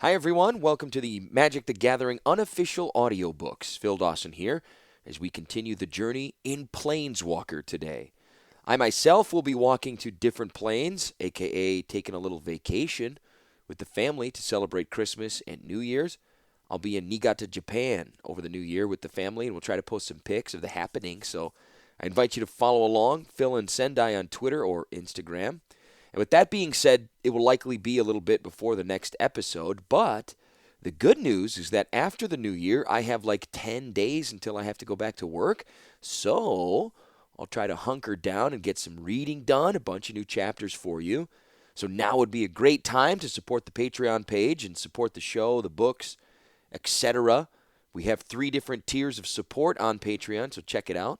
Hi, everyone. Welcome to the Magic the Gathering unofficial audiobooks. Phil Dawson here as we continue the journey in Planeswalker today. I myself will be walking to different planes, aka taking a little vacation with the family to celebrate Christmas and New Year's. I'll be in Niigata, Japan over the new year with the family, and we'll try to post some pics of the happening. So I invite you to follow along, Phil and Sendai on Twitter or Instagram. And with that being said, it will likely be a little bit before the next episode, but the good news is that after the new year, I have like 10 days until I have to go back to work. So I'll try to hunker down and get some reading done, a bunch of new chapters for you. So now would be a great time to support the Patreon page and support the show, the books, etc. We have 3 different tiers of support on Patreon, so check it out.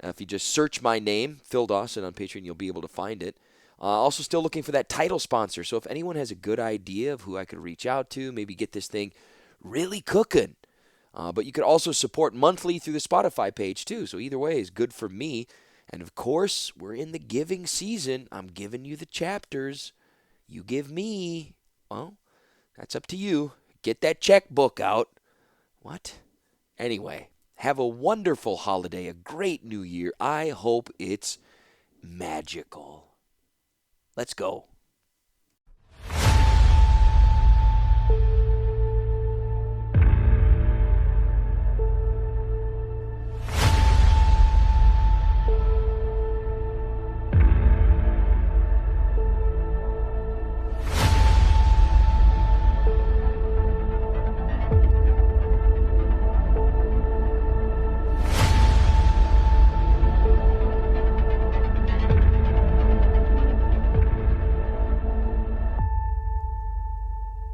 If you just search my name, Phil Dawson, on Patreon, you'll be able to find it. Also still looking for that title sponsor. So if anyone has a good idea of who I could reach out to, maybe get this thing really cooking. But you could also support monthly through the Spotify page too. So either way is good for me. And of course, we're in the giving season. I'm giving you the chapters. You give me. Well, that's up to you. Get that checkbook out. What? Anyway, have a wonderful holiday, a great new year. I hope it's magical. Let's go.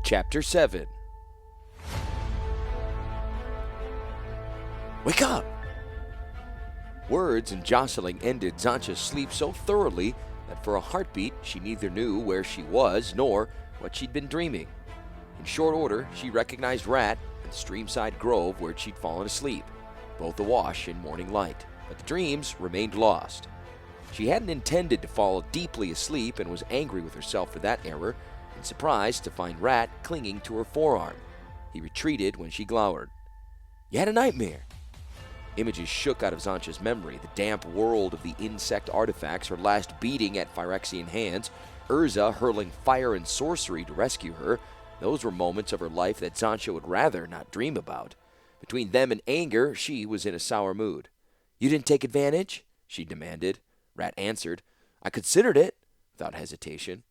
Chapter 7. Wake up! Words and jostling ended Zancha's sleep so thoroughly that for a heartbeat she neither knew where she was nor what she'd been dreaming. In short order, she recognized Rat and Streamside Grove where she'd fallen asleep, both awash in morning light, but the dreams remained lost. She hadn't intended to fall deeply asleep and was angry with herself for that error, and surprised to find Rat clinging to her forearm. He retreated when she glowered. You had a nightmare. Images shook out of Zancha's memory, the damp world of the insect artifacts, her last beating at Phyrexian hands, Urza hurling fire and sorcery to rescue her. Those were moments of her life that Zancha would rather not dream about. Between them and anger, she was in a sour mood. You didn't take advantage? She demanded. Rat answered. I considered it, without hesitation.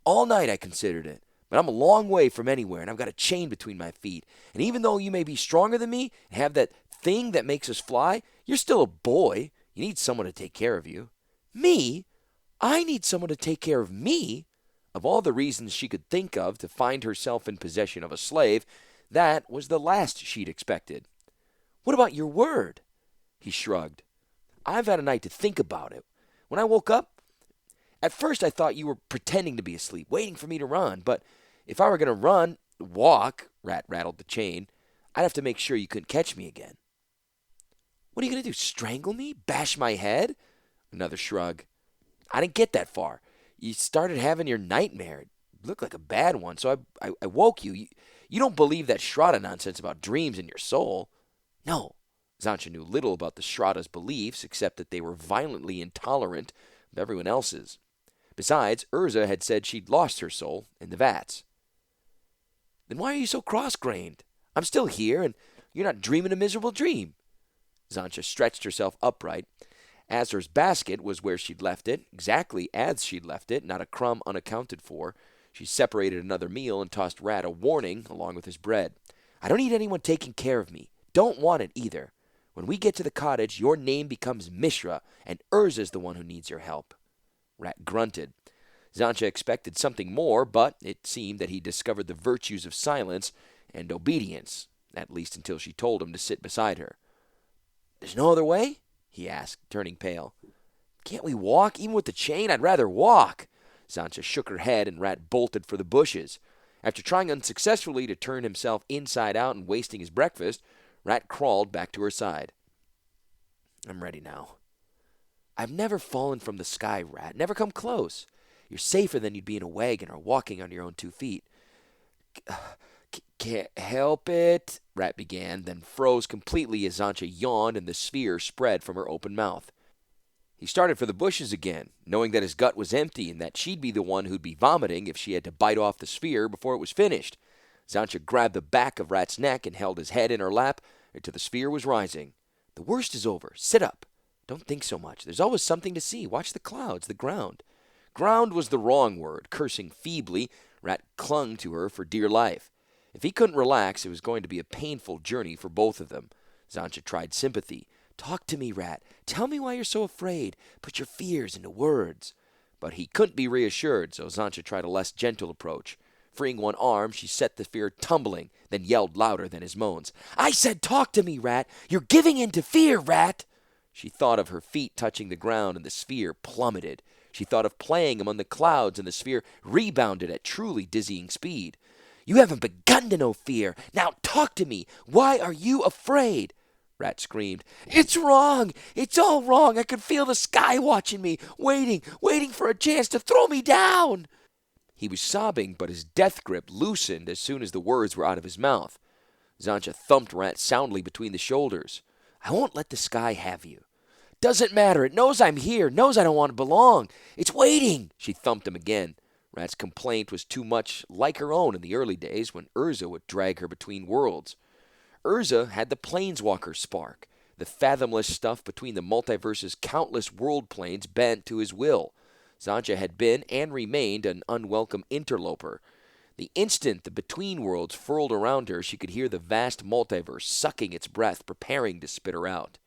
All night I considered it, but I'm a long way from anywhere, and I've got a chain between my feet. And even though you may be stronger than me and have that thing that makes us fly, you're still a boy. You need someone to take care of you. Me? I need someone to take care of me? Of all the reasons she could think of to find herself in possession of a slave, that was the last she'd expected. What about your word? He shrugged. I've had a night to think about it. When I woke up, at first I thought you were pretending to be asleep, waiting for me to run, but if I were going to walk, Rat rattled the chain, I'd have to make sure you couldn't catch me again. What are you going to do, strangle me? Bash my head? Another shrug. I didn't get that far. You started having your nightmare. It looked like a bad one, so I woke you. You don't believe that Shraddha nonsense about dreams in your soul. No. Zancha knew little about the Shraddha's beliefs, except that they were violently intolerant of everyone else's. Besides, Urza had said she'd lost her soul in the vats. Then why are you so cross-grained? I'm still here, and you're not dreaming a miserable dream. Zancha stretched herself upright. Azur's basket was where she'd left it, exactly as she'd left it, not a crumb unaccounted for. She separated another meal and tossed Rat a warning along with his bread. I don't need anyone taking care of me. Don't want it either. When we get to the cottage, your name becomes Mishra, and Urza's the one who needs your help. Rat grunted. Zancha expected something more, but it seemed that he discovered the virtues of silence and obedience, at least until she told him to sit beside her. There's no other way? He asked, turning pale. Can't we walk? Even with the chain, I'd rather walk. Zancha shook her head, and Rat bolted for the bushes. After trying unsuccessfully to turn himself inside out and wasting his breakfast, Rat crawled back to her side. I'm ready now. I've never fallen from the sky, Rat. Never come close. You're safer than you'd be in a wagon or walking on your own 2 feet. Can't help it, Rat began, then froze completely as Zancha yawned and the sphere spread from her open mouth. He started for the bushes again, knowing that his gut was empty and that she'd be the one who'd be vomiting if she had to bite off the sphere before it was finished. Zancha grabbed the back of Rat's neck and held his head in her lap until the sphere was rising. The worst is over. Sit up. Don't think so much. There's always something to see. Watch the clouds, the ground. Ground was the wrong word. Cursing feebly, Rat clung to her for dear life. If he couldn't relax, it was going to be a painful journey for both of them. Zancha tried sympathy. Talk to me, Rat. Tell me why you're so afraid. Put your fears into words. But he couldn't be reassured, so Zancha tried a less gentle approach. Freeing one arm, she set the fear tumbling, then yelled louder than his moans. I said talk to me, Rat! You're giving in to fear, Rat! She thought of her feet touching the ground, and the sphere plummeted. She thought of playing among the clouds, and the sphere rebounded at truly dizzying speed. You haven't begun to know fear. Now talk to me. Why are you afraid? Rat screamed. It's wrong. It's all wrong. I can feel the sky watching me, waiting for a chance to throw me down. He was sobbing, but his death grip loosened as soon as the words were out of his mouth. Zancha thumped Rat soundly between the shoulders. I won't let the sky have you. Doesn't matter. It knows I'm here, knows I don't want to belong. It's waiting. She thumped him again. Rat's complaint was too much like her own in the early days when Urza would drag her between worlds. Urza had the Planeswalker spark, the fathomless stuff between the multiverse's countless world planes bent to his will. Zancha had been and remained an unwelcome interloper. The instant the between worlds furled around her, she could hear the vast multiverse sucking its breath, preparing to spit her out.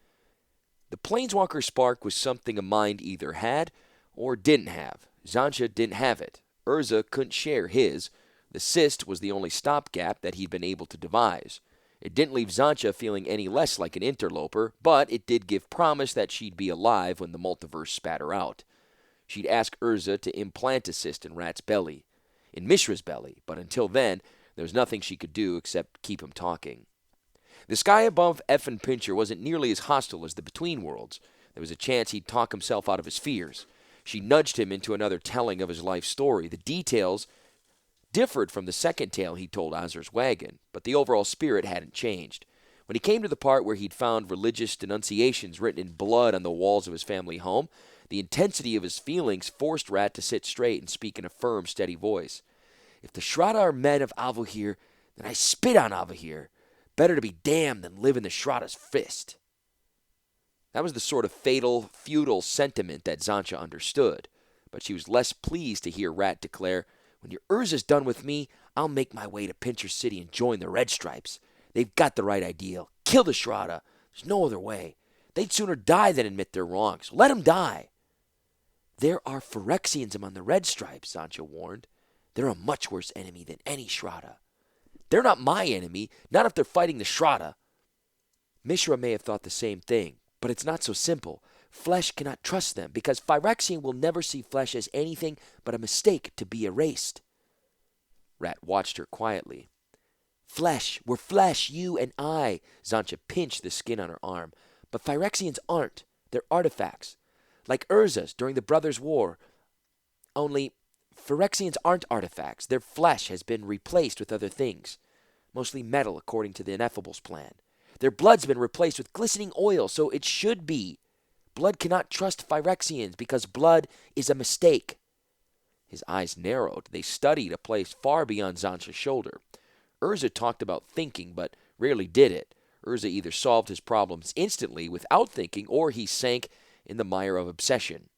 The Planeswalker spark was something a mind either had or didn't have. Zancha didn't have it. Urza couldn't share his. The cyst was the only stopgap that he'd been able to devise. It didn't leave Zancha feeling any less like an interloper, but it did give promise that she'd be alive when the multiverse spat her out. She'd ask Urza to implant a cyst in Rat's belly, in Mishra's belly, but until then, there was nothing she could do except keep him talking. The sky above Effin Pincher wasn't nearly as hostile as the Between Worlds. There was a chance he'd talk himself out of his fears. She nudged him into another telling of his life story. The details differed from the second tale he told Azur's Wagon, but the overall spirit hadn't changed. When he came to the part where he'd found religious denunciations written in blood on the walls of his family home, the intensity of his feelings forced Rat to sit straight and speak in a firm, steady voice. If the Shraddha are men of Avahir, then I spit on Avahir. Better to be damned than live in the Shraddha's fist. That was the sort of fatal, feudal sentiment that Zancha understood, but she was less pleased to hear Rat declare, when your Urza's done with me, I'll make my way to Pincher City and join the Red Stripes. They've got the right ideal. Kill the Shraddha. There's no other way. They'd sooner die than admit their wrongs. Let them die. There are Phyrexians among the Red Stripes, Zancha warned. They're a much worse enemy than any Shraddha. They're not my enemy, not if they're fighting the Shraddha. Mishra may have thought the same thing, but it's not so simple. Flesh cannot trust them, because Phyrexian will never see flesh as anything but a mistake to be erased. Rat watched her quietly. Flesh, we're flesh, you and I. Zancha pinched the skin on her arm. But Phyrexians aren't. They're artifacts. Like Urza's during the Brothers' War. Only, Phyrexians aren't artifacts. Their flesh has been replaced with other things. Mostly metal, according to the Ineffable's plan. Their blood's been replaced with glistening oil, so it should be. Blood cannot trust Phyrexians because blood is a mistake. His eyes narrowed. They studied a place far beyond Zancha's shoulder. Urza talked about thinking, but rarely did it. Urza either solved his problems instantly without thinking, or he sank in the mire of obsession.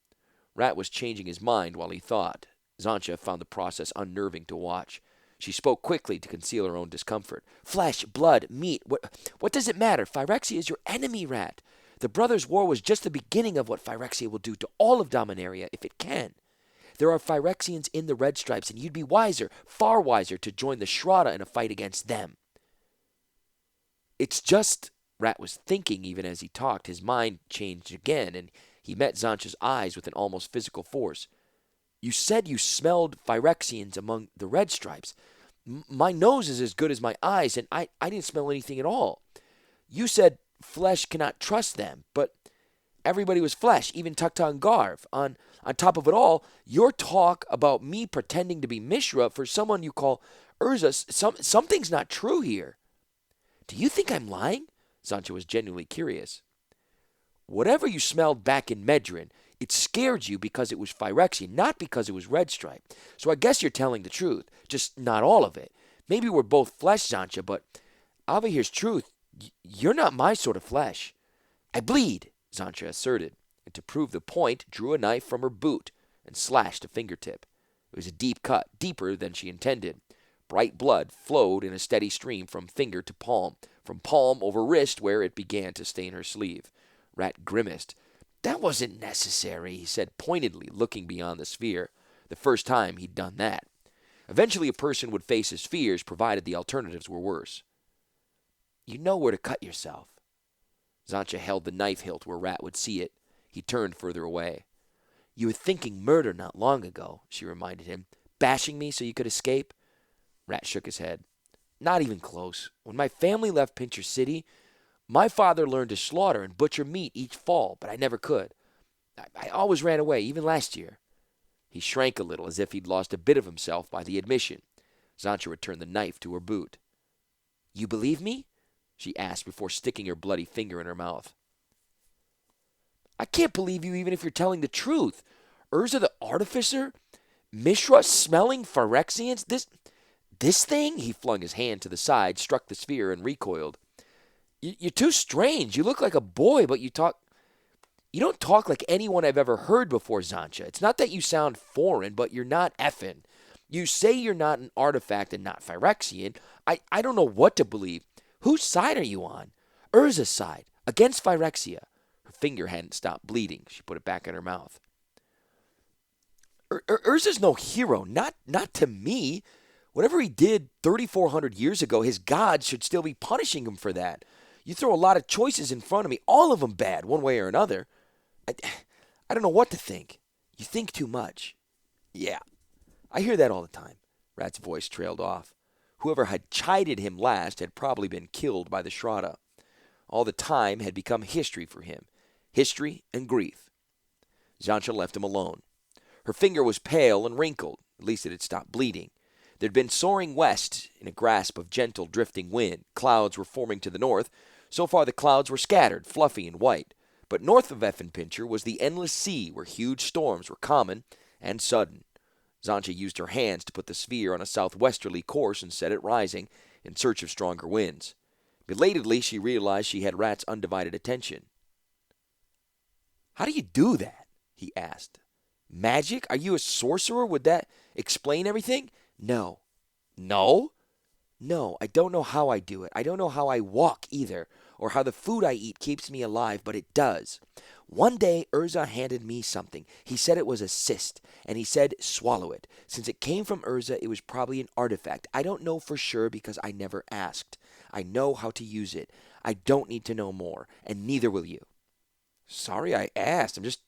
Rat was changing his mind while he thought. Zancha found the process unnerving to watch. She spoke quickly to conceal her own discomfort. Flesh, blood, meat, what does it matter? Phyrexia is your enemy, Rat. The Brothers' War was just the beginning of what Phyrexia will do to all of Dominaria if it can. There are Phyrexians in the Red Stripes, and you'd be wiser, far wiser, to join the Shraddha in a fight against them. It's just, Rat was thinking even as he talked. His mind changed again, and he met Zancha's eyes with an almost physical force. You said you smelled Phyrexians among the Red Stripes. My nose is as good as my eyes, and I didn't smell anything at all. You said flesh cannot trust them, but everybody was flesh, even Tukta and Garv. On top of it all, your talk about me pretending to be Mishra for someone you call Urza, something's not true here. Do you think I'm lying? Zancha was genuinely curious. Whatever you smelled back in Medrin, it scared you because it was Phyrexian, not because it was Red Stripe. So I guess you're telling the truth, just not all of it. Maybe we're both flesh, Zancha, but Avahir's truth, you're not my sort of flesh. I bleed, Zancha asserted, and to prove the point, drew a knife from her boot and slashed a fingertip. It was a deep cut, deeper than she intended. Bright blood flowed in a steady stream from finger to palm, from palm over wrist where it began to stain her sleeve. Rat grimaced. That wasn't necessary, he said pointedly, looking beyond the sphere. The first time he'd done that. Eventually a person would face his fears, provided the alternatives were worse. You know where to cut yourself. Zancha held the knife hilt where Rat would see it. He turned further away. You were thinking murder not long ago, she reminded him. Bashing me so you could escape? Rat shook his head. Not even close. When my family left Pincher City, my father learned to slaughter and butcher meat each fall, but I never could. I always ran away, even last year. He shrank a little, as if he'd lost a bit of himself by the admission. Zancha returned the knife to her boot. You believe me? She asked before sticking her bloody finger in her mouth. I can't believe you even if you're telling the truth. Urza the Artificer? Mishra smelling Phyrexians? This thing? He flung his hand to the side, struck the sphere, and recoiled. You're too strange. You look like a boy, but you don't talk like anyone I've ever heard before, Zancha. It's not that you sound foreign, but you're not effin'. You say you're not an artifact and not Phyrexian. I don't know what to believe. Whose side are you on? Urza's side, against Phyrexia. Her finger hadn't stopped bleeding. She put it back in her mouth. Urza's no hero, not to me. Whatever he did 3,400 years ago, his gods should still be punishing him for that. You throw a lot of choices in front of me, all of them bad, one way or another. I don't know what to think. You think too much. Yeah, I hear that all the time. Rat's voice trailed off. Whoever had chided him last had probably been killed by the Shraddha. All the time had become history for him. History and grief. Zancha left him alone. Her finger was pale and wrinkled. At least it had stopped bleeding. There'd been soaring west in a grasp of gentle drifting wind. Clouds were forming to the north. So far the clouds were scattered, fluffy and white. But north of Effenpincher was the endless sea where huge storms were common and sudden. Zancha used her hands to put the sphere on a southwesterly course and set it rising in search of stronger winds. Belatedly, she realized she had Rat's undivided attention. How do you do that? He asked. Magic? Are you a sorcerer? Would that explain everything? No. No? No, I don't know how I do it. I don't know how I walk either, or how the food I eat keeps me alive, but it does. One day, Urza handed me something. He said it was a cyst, and he said swallow it. Since it came from Urza, it was probably an artifact. I don't know for sure because I never asked. I know how to use it. I don't need to know more, and neither will you. Sorry I asked. I'm just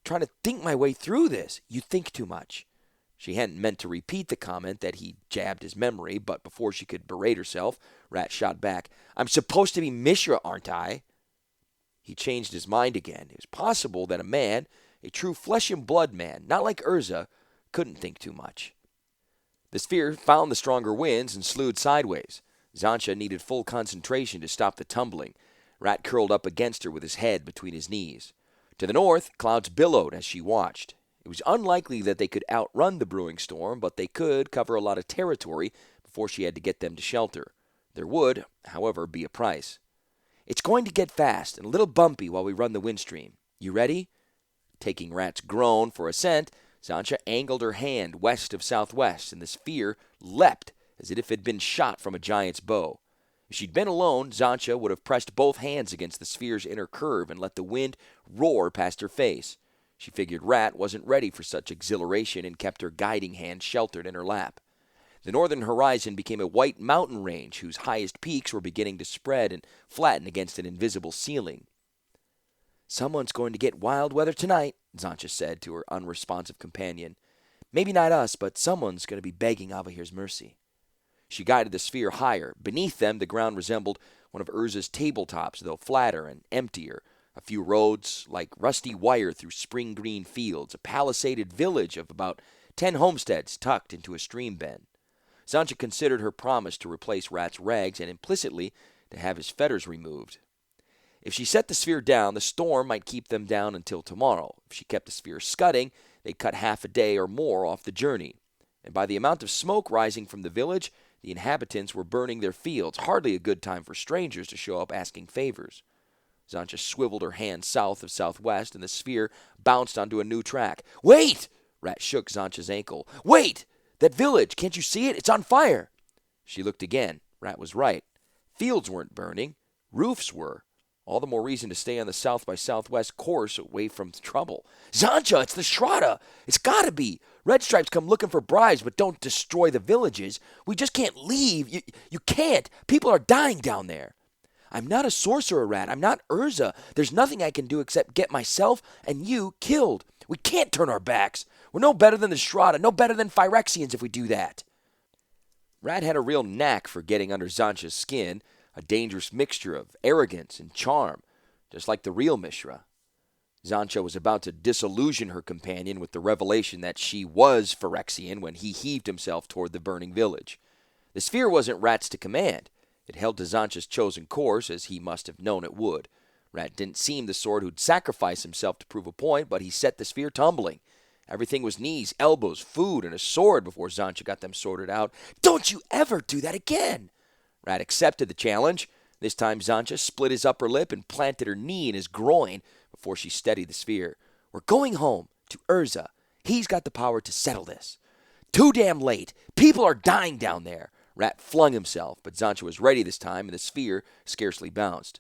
trying to think my way through this. You think too much. She hadn't meant to repeat the comment that he jabbed his memory, but before she could berate herself, Rat shot back. I'm supposed to be Mishra, aren't I? He changed his mind again. It was possible that a man, a true flesh and blood man, not like Urza, couldn't think too much. The sphere found the stronger winds and slewed sideways. Zancha needed full concentration to stop the tumbling. Rat curled up against her with his head between his knees. To the north, clouds billowed as she watched. It was unlikely that they could outrun the brewing storm, but they could cover a lot of territory before she had to get them to shelter. There would, however, be a price. It's going to get fast and a little bumpy while we run the windstream. You ready? Taking Rat's groan for assent, Zancha angled her hand west of southwest, and the sphere leapt as if it had been shot from a giant's bow. If she'd been alone, Zancha would have pressed both hands against the sphere's inner curve and let the wind roar past her face. She figured Rat wasn't ready for such exhilaration and kept her guiding hand sheltered in her lap. The northern horizon became a white mountain range whose highest peaks were beginning to spread and flatten against an invisible ceiling. Someone's going to get wild weather tonight, Zancha said to her unresponsive companion. Maybe not us, but someone's going to be begging Avahir's mercy. She guided the sphere higher. Beneath them, the ground resembled one of Urza's tabletops, though flatter and emptier. A few roads, like rusty wire through spring-green fields, a palisaded village of about 10 homesteads tucked into a stream bend. Zancha considered her promise to replace Rat's rags and implicitly to have his fetters removed. If she set the sphere down, the storm might keep them down until tomorrow. If she kept the sphere scudding, they'd cut half a day or more off the journey. And by the amount of smoke rising from the village, the inhabitants were burning their fields, hardly a good time for strangers to show up asking favors. Zancha swiveled her hand south of southwest, and the sphere bounced onto a new track. "Wait!" Rat shook Zancha's ankle. "Wait! That village, can't you see it? It's on fire!" She looked again. Rat was right. Fields weren't burning. Roofs were. All the more reason to stay on the south by southwest course away from trouble. "Zancha, it's the Shroud! It's gotta be! Red Stripes come looking for bribes, but don't destroy the villages. We just can't leave. You can't. People are dying down there." "I'm not a sorcerer, Rat. I'm not Urza. There's nothing I can do except get myself and you killed. We can't turn our backs. We're no better than the Shroud, no better than Phyrexians if we do that." Rat had a real knack for getting under Zancha's skin, a dangerous mixture of arrogance and charm, just like the real Mishra. Zancha was about to disillusion her companion with the revelation that she was Phyrexian when he heaved himself toward the burning village. The sphere wasn't Rat's to command. It held to Zancha's chosen course, as he must have known it would. Rat didn't seem the sort who'd sacrifice himself to prove a point, but he set the sphere tumbling. Everything was knees, elbows, food, and a sword before Zancha got them sorted out. "Don't you ever do that again!" Rat accepted the challenge. This time Zancha split his upper lip and planted her knee in his groin before she steadied the sphere. "We're going home, to Urza. He's got the power to settle this." "Too damn late. People are dying down there." Rat flung himself, but Zancha was ready this time, and the sphere scarcely bounced.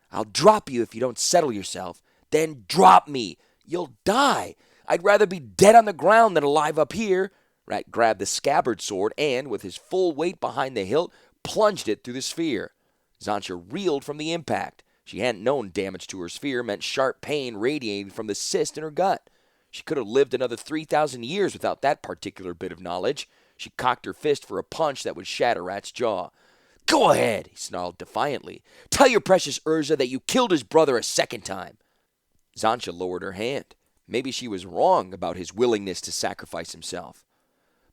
"I'll drop you if you don't settle yourself." "Then drop me." "You'll die. I'd rather be dead on the ground than alive up here." Rat grabbed the scabbard sword and, with his full weight behind the hilt, plunged it through the sphere. Zancha reeled from the impact. She hadn't known damage to her sphere meant sharp pain radiating from the cyst in her gut. She could have lived another 3,000 years without that particular bit of knowledge. She cocked her fist for a punch that would shatter Rat's jaw. "Go ahead," he snarled defiantly. "Tell your precious Urza that you killed his brother a second time." Zancha lowered her hand. Maybe she was wrong about his willingness to sacrifice himself.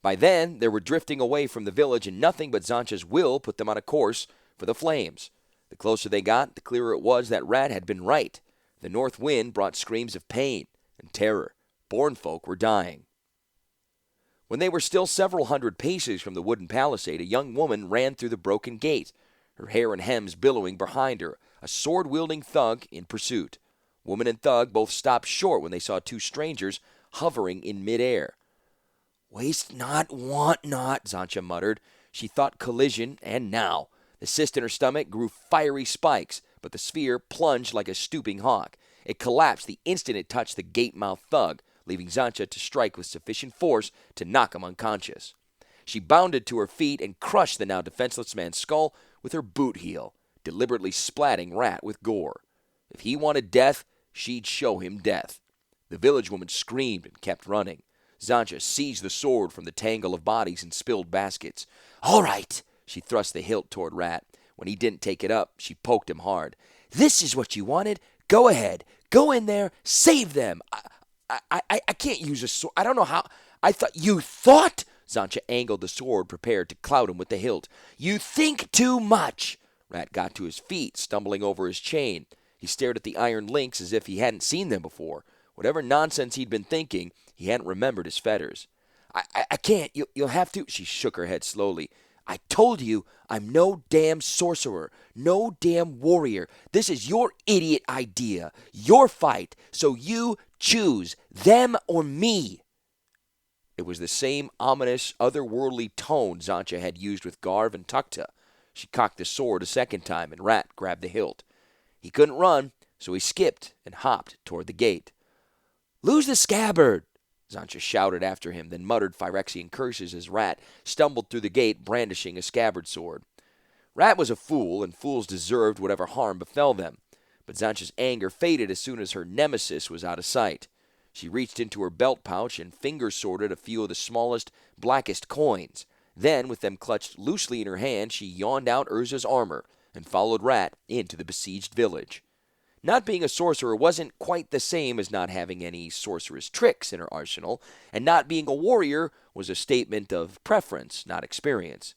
By then, they were drifting away from the village, and nothing but Zancha's will put them on a course for the flames. The closer they got, the clearer it was that Rat had been right. The north wind brought screams of pain and terror. Born folk were dying. When they were still several hundred paces from the wooden palisade, a young woman ran through the broken gate, her hair and hems billowing behind her, a sword-wielding thug in pursuit. Woman and thug both stopped short when they saw two strangers hovering in midair. "Waste not, want not," Zancha muttered. She thought collision, and now. The cyst in her stomach grew fiery spikes, but the sphere plunged like a stooping hawk. It collapsed the instant it touched the gate-mouthed thug, leaving Zancha to strike with sufficient force to knock him unconscious. She bounded to her feet and crushed the now defenseless man's skull with her boot heel, deliberately splatting Rat with gore. If he wanted death, she'd show him death. The village woman screamed and kept running. Zancha seized the sword from the tangle of bodies and spilled baskets. "All right." She thrust the hilt toward Rat. When he didn't take it up, she poked him hard. "This is what you wanted? Go ahead. Go in there. Save them. I can't use a sword. I don't know how. You thought? Zancha angled the sword, prepared to clout him with the hilt. "You think too much." Rat got to his feet, stumbling over his chain. He stared at the iron links as if he hadn't seen them before. Whatever nonsense he'd been thinking, he hadn't remembered his fetters. I can't. You'll have to." She shook her head slowly. "I told you I'm no damn sorcerer, no damn warrior. This is your idiot idea, your fight, so you choose, them or me." It was the same ominous, otherworldly tone Zancha had used with Garv and Tukta. She cocked the sword a second time, and Rat grabbed the hilt. He couldn't run, so he skipped and hopped toward the gate. "Lose the scabbard!" Zancha shouted after him, then muttered Phyrexian curses as Rat stumbled through the gate brandishing a scabbard sword. Rat was a fool, and fools deserved whatever harm befell them. But Zancha's anger faded as soon as her nemesis was out of sight. She reached into her belt pouch and finger-sorted a few of the smallest, blackest coins. Then, with them clutched loosely in her hand, she yawned out Urza's armor and followed Rat into the besieged village. Not being a sorcerer wasn't quite the same as not having any sorceress tricks in her arsenal, and not being a warrior was a statement of preference, not experience.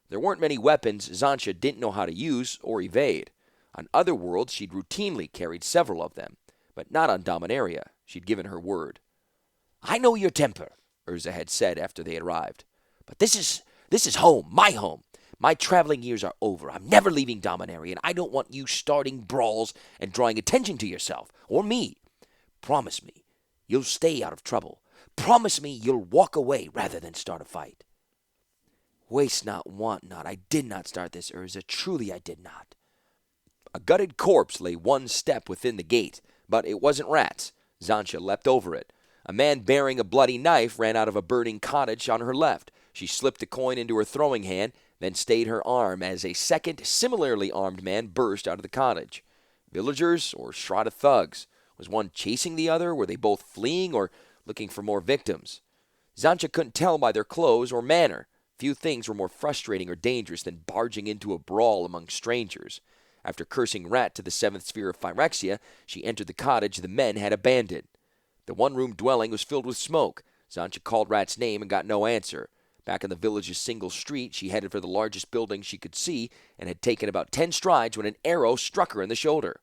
There weren't many weapons Xantcha didn't know how to use or evade. On other worlds, she'd routinely carried several of them, but not on Dominaria. She'd given her word. "I know your temper," Urza had said after they arrived. "But this is home, my home. My traveling years are over. I'm never leaving Dominaria, and I don't want you starting brawls and drawing attention to yourself, or me. Promise me you'll stay out of trouble. Promise me you'll walk away rather than start a fight." "Waste not, want not. I did not start this, Urza. Truly I did not." A gutted corpse lay one step within the gate, but it wasn't Rat's. Xantcha leapt over it. A man bearing a bloody knife ran out of a burning cottage on her left. She slipped a coin into her throwing hand, then stayed her arm as a second, similarly armed man burst out of the cottage. Villagers or Shrouded thugs? Was one chasing the other? Were they both fleeing or looking for more victims? Xantcha couldn't tell by their clothes or manner. Few things were more frustrating or dangerous than barging into a brawl among strangers. After cursing Rat to the seventh sphere of Phyrexia, she entered the cottage the men had abandoned. The one-room dwelling was filled with smoke. Xantcha called Rat's name and got no answer. Back in the village's single street, she headed for the largest building she could see and had taken about 10 strides when an arrow struck her in the shoulder.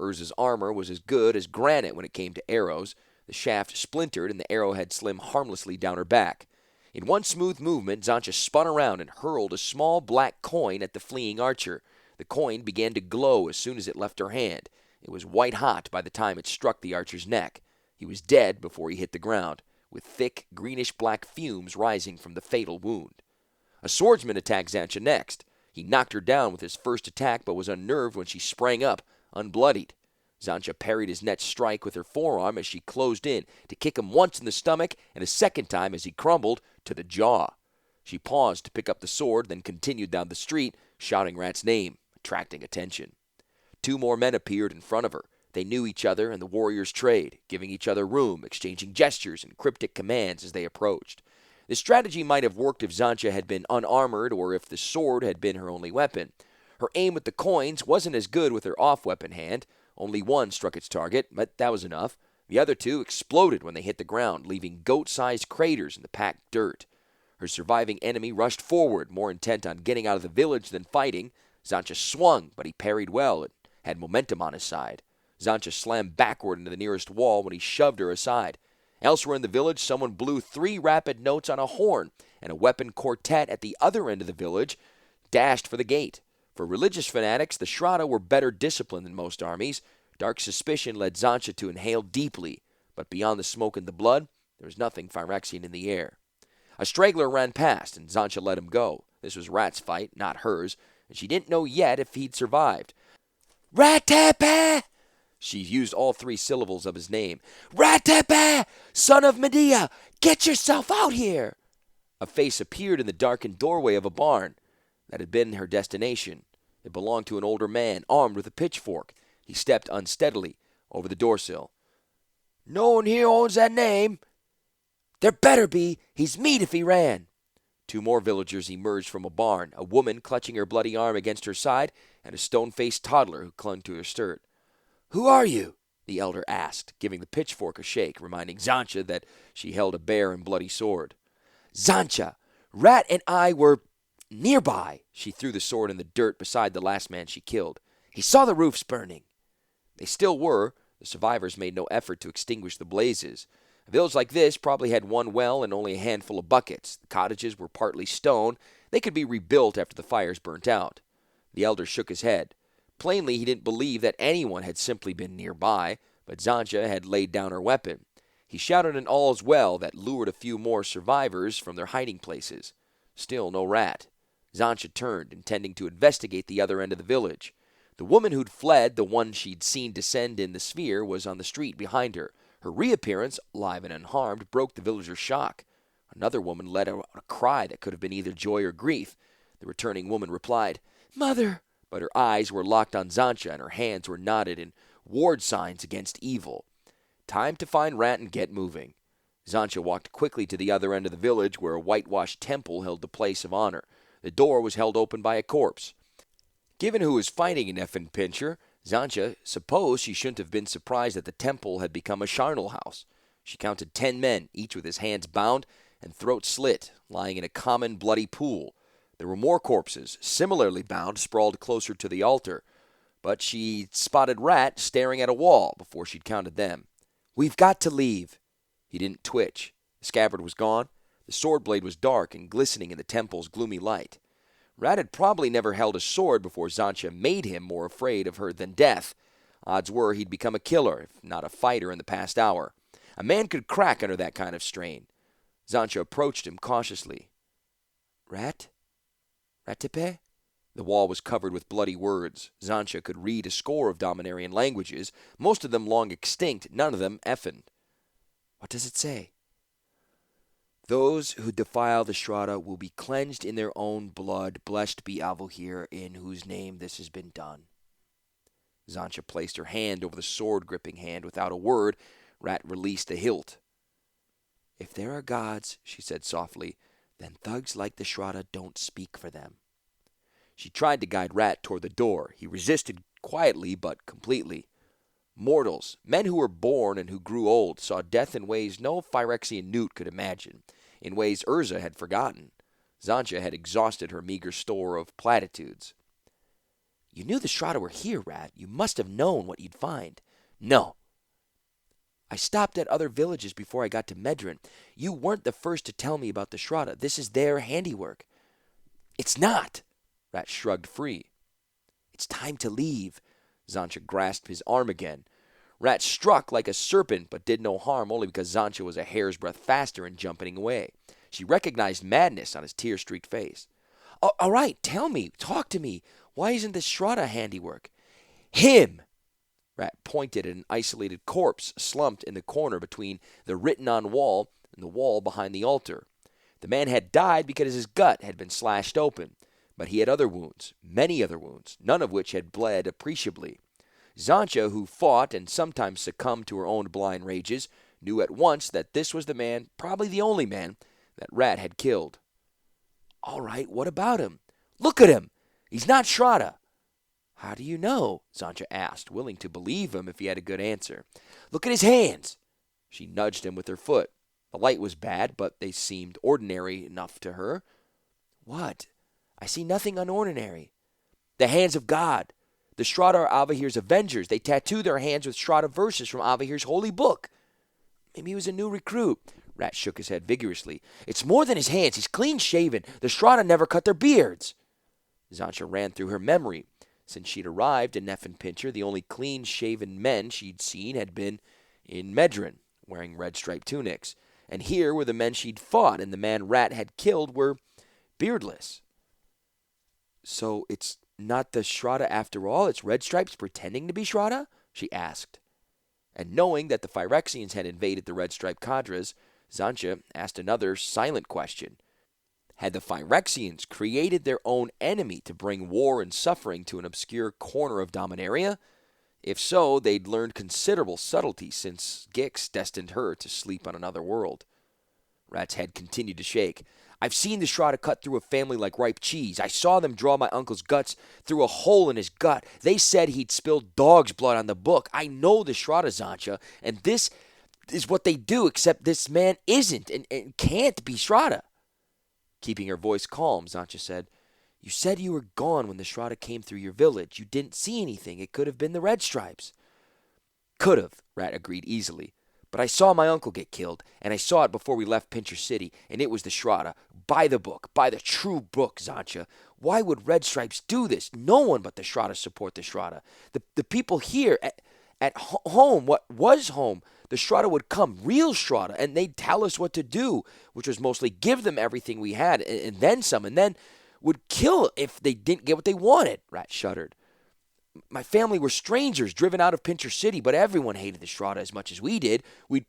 Urza's armor was as good as granite when it came to arrows. The shaft splintered and the arrowhead slimmed harmlessly down her back. In one smooth movement, Xantcha spun around and hurled a small black coin at the fleeing archer. The coin began to glow as soon as it left her hand. It was white hot by the time it struck the archer's neck. He was dead before he hit the ground, with thick, greenish-black fumes rising from the fatal wound. A swordsman attacked Xantcha next. He knocked her down with his first attack, but was unnerved when she sprang up, unbloodied. Xantcha parried his next strike with her forearm as she closed in to kick him once in the stomach and a second time as he crumbled to the jaw. She paused to pick up the sword, then continued down the street, shouting Rat's name, attracting attention. 2 more men appeared in front of her. They knew each other and the warriors' trade, giving each other room, exchanging gestures and cryptic commands as they approached. This strategy might have worked if Xantcha had been unarmored or if the sword had been her only weapon. Her aim with the coins wasn't as good with her off-weapon hand. Only one struck its target, but that was enough. The other 2 exploded when they hit the ground, leaving goat-sized craters in the packed dirt. Her surviving enemy rushed forward, more intent on getting out of the village than fighting. Xantcha swung, but he parried well and had momentum on his side. Xantcha slammed backward into the nearest wall when he shoved her aside. Elsewhere in the village, someone blew 3 rapid notes on a horn, and a weapon quartet at the other end of the village dashed for the gate. For religious fanatics, the Shrouded were better disciplined than most armies. Dark suspicion led Xantcha to inhale deeply, but beyond the smoke and the blood, there was nothing Phyrexian in the air. A straggler ran past, and Xantcha let him go. This was Rat's fight, not hers, and she didn't know yet if he'd survived. "Ratepe!" She used all 3 syllables of his name. "Ratepe! Son of Medea! Get yourself out here!" A face appeared in the darkened doorway of a barn. That had been her destination. It belonged to an older man, armed with a pitchfork. He stepped unsteadily over the doorsill. "No one here owns that name." "There better be. He's meat if he ran." 2 more villagers emerged from a barn, a woman clutching her bloody arm against her side, and a stone-faced toddler who clung to her skirt. "Who are you?" the elder asked, giving the pitchfork a shake, reminding Xantcha that she held a bare and bloody sword. "Xantcha, Rat and I were nearby." She threw the sword in the dirt beside the last man she killed. "He saw the roofs burning." They still were. The survivors made no effort to extinguish the blazes. A village like this probably had 1 well and only a handful of buckets. The cottages were partly stone. They could be rebuilt after the fires burnt out. The elder shook his head. Plainly, he didn't believe that anyone had simply been nearby, but Xantcha had laid down her weapon. He shouted an all's well that lured a few more survivors from their hiding places. Still no Rat. Xantcha turned, intending to investigate the other end of the village. The woman who'd fled, the one she'd seen descend in the sphere, was on the street behind her. Her reappearance, alive and unharmed, broke the villagers' shock. Another woman let out a cry that could have been either joy or grief. The returning woman replied, "Mother!" but her eyes were locked on Xantcha and her hands were knotted in ward signs against evil. Time to find Rat and get moving. Xantcha walked quickly to the other end of the village where a whitewashed temple held the place of honor. The door was held open by a corpse. Given who was fighting Nephin Pincher, Zancha supposed she shouldn't have been surprised that the temple had become a charnel house. She counted 10 men, each with his hands bound and throats slit, lying in a common bloody pool. There were more corpses, similarly bound, sprawled closer to the altar. But she spotted Rat staring at a wall before she'd counted them. "We've got to leave." He didn't twitch. The scabbard was gone. The sword blade was dark and glistening in the temple's gloomy light. Rat had probably never held a sword before Zancha made him more afraid of her than death. Odds were he'd become a killer, if not a fighter, in the past hour. A man could crack under that kind of strain. Zancha approached him cautiously. "Rat? Ratipe?" The wall was covered with bloody words. Zancha could read a score of Dominarian languages, most of them long extinct, none of them effin. "What does it say?" "Those who defile the Shraddha will be cleansed in their own blood. Blessed be Avohir, in whose name this has been done." Zancha placed her hand over the sword-gripping hand. Without a word, Rat released the hilt. "If there are gods," she said softly, "then thugs like the Shraddha don't speak for them." She tried to guide Rat toward the door. He resisted quietly but completely. Mortals, men who were born and who grew old, saw death in ways no Phyrexian newt could imagine, in ways Urza had forgotten. Zancha had exhausted her meager store of platitudes. "You knew the Shraddha were here, Rat. You must have known what you'd find." "No." "I stopped at other villages before I got to Medrin. You weren't the first to tell me about the Shraddha. This is their handiwork." "It's not." Rat shrugged free. "It's time to leave." Zancha grasped his arm again. Rat struck like a serpent, but did no harm, only because Zancha was a hair's breadth faster in jumping away. She recognized madness on his tear-streaked face. All right, tell me, talk to me. Why isn't this Shraddha handiwork?" "Him!" Rat pointed at an isolated corpse slumped in the corner between the written-on wall and the wall behind the altar. The man had died because his gut had been slashed open. But he had other wounds, many other wounds, none of which had bled appreciably. Zancha, who fought and sometimes succumbed to her own blind rages, knew at once that this was the man, probably the only man, that Rat had killed. "All right, what about him?" "Look at him! He's not Shraddha." "How do you know?" Zancha asked, willing to believe him if he had a good answer. "Look at his hands." She nudged him with her foot. The light was bad, but they seemed ordinary enough to her. "What?" "I see nothing unordinary." "The hands of God. The Shraddha are Avahir's avengers. They tattoo their hands with Shraddha verses from Avahir's holy book." "Maybe he was a new recruit." Rat shook his head vigorously. "It's more than his hands. He's clean-shaven. The Shraddha never cut their beards." Zancha ran through her memory. Since she'd arrived in Nefinpincher, the only clean-shaven men she'd seen had been in Medrin, wearing red-striped tunics. And here were the men she'd fought, and the man Rat had killed were beardless. "So it's not the Shraddha after all? It's Red Stripes pretending to be Shraddha?" she asked. And knowing that the Phyrexians had invaded the red-striped cadres, Zancha asked another silent question. Had the Phyrexians created their own enemy to bring war and suffering to an obscure corner of Dominaria? If so, they'd learned considerable subtlety since Gix destined her to sleep on another world. Rat's head continued to shake. "I've seen the Shraddha cut through a family like ripe cheese. I saw them draw my uncle's guts through a hole in his gut. They said he'd spilled dog's blood on the book. I know the Shraddha, Zancha, and this is what they do, except this man isn't and can't be Shraddha." Keeping her voice calm, Zancha said, "You said you were gone when the Shraddha came through your village. You didn't see anything. It could have been the Red Stripes." "Could have," Rat agreed easily. "But I saw my uncle get killed, and I saw it before we left Pincher City, and it was the Shraddha. By the book, by the true book, Zancha. Why would Red Stripes do this? No one but the Shraddha support the Shraddha. The people here at home, what was home, the Shraddha would come, real Shraddha, and they'd tell us what to do, which was mostly give them everything we had, and then some, and then would kill if they didn't get what they wanted." Rat shuddered. "My family were strangers driven out of Pincher City, but everyone hated the Shraddha as much as we did. We'd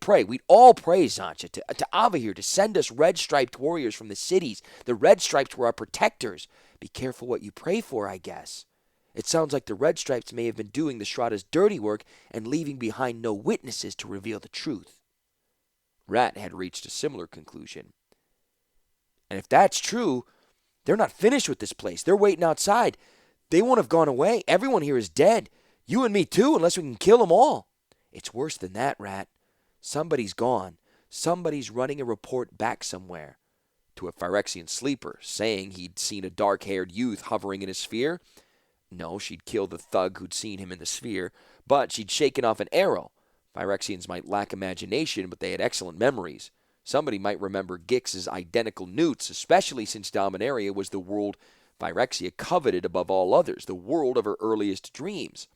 all pray, Zancha, to Avahir to send us red-striped warriors from the cities. The red stripes were our protectors. Be careful what you pray for, I guess. It sounds like the red stripes may have been doing the Shraddha's dirty work and leaving behind no witnesses to reveal the truth." Rat had reached a similar conclusion. "And if that's true, they're not finished with this place. They're waiting outside. They won't have gone away. Everyone here is dead. You and me too, unless we can kill them all. It's worse than that, Rat. Somebody's gone. Somebody's running a report back somewhere to a Phyrexian sleeper, saying he'd seen a dark-haired youth hovering in his sphere. No, she'd killed the thug who'd seen him in the sphere, but she'd shaken off an arrow. Phyrexians might lack imagination, but they had excellent memories. Somebody might remember Gix's identical newts, especially since Dominaria was the world Phyrexia coveted above all others, the world of her earliest dreams.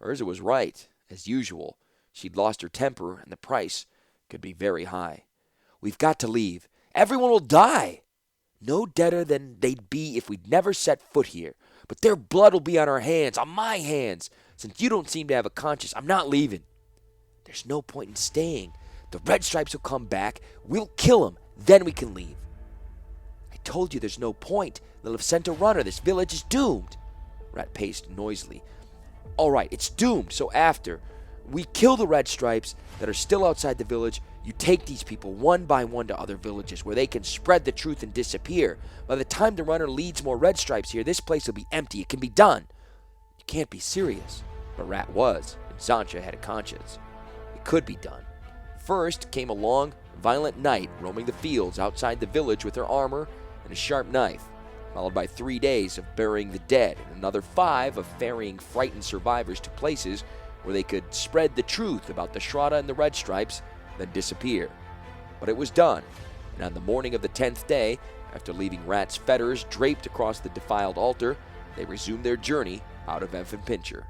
Urza was right, as usual. She'd lost her temper, and the price could be very high. We've got to leave. Everyone will die. No deader than they'd be if we'd never set foot here. But their blood will be on our hands, on my hands. Since you don't seem to have a conscience, I'm not leaving. There's no point in staying. The Red Stripes will come back. We'll kill them. Then we can leave. I told you there's no point. They'll have sent a runner. This village is doomed. Rat paced noisily. All right, it's doomed. So after we kill the Red Stripes that are still outside the village, you take these people one by one to other villages where they can spread the truth and disappear. By the time the runner leads more Red Stripes here, this place will be empty. It can be done. You can't be serious. But Rat was, and Zancha had a conscience. It could be done. First came a long, violent night roaming the fields outside the village with her armor and a sharp knife, followed by 3 days of burying the dead and another 5 of ferrying frightened survivors to places where they could spread the truth about the Shraddha and the Red Stripes, then disappear. But it was done, and on the morning of the 10th day, after leaving Rat's fetters draped across the defiled altar, they resumed their journey out of Pincher.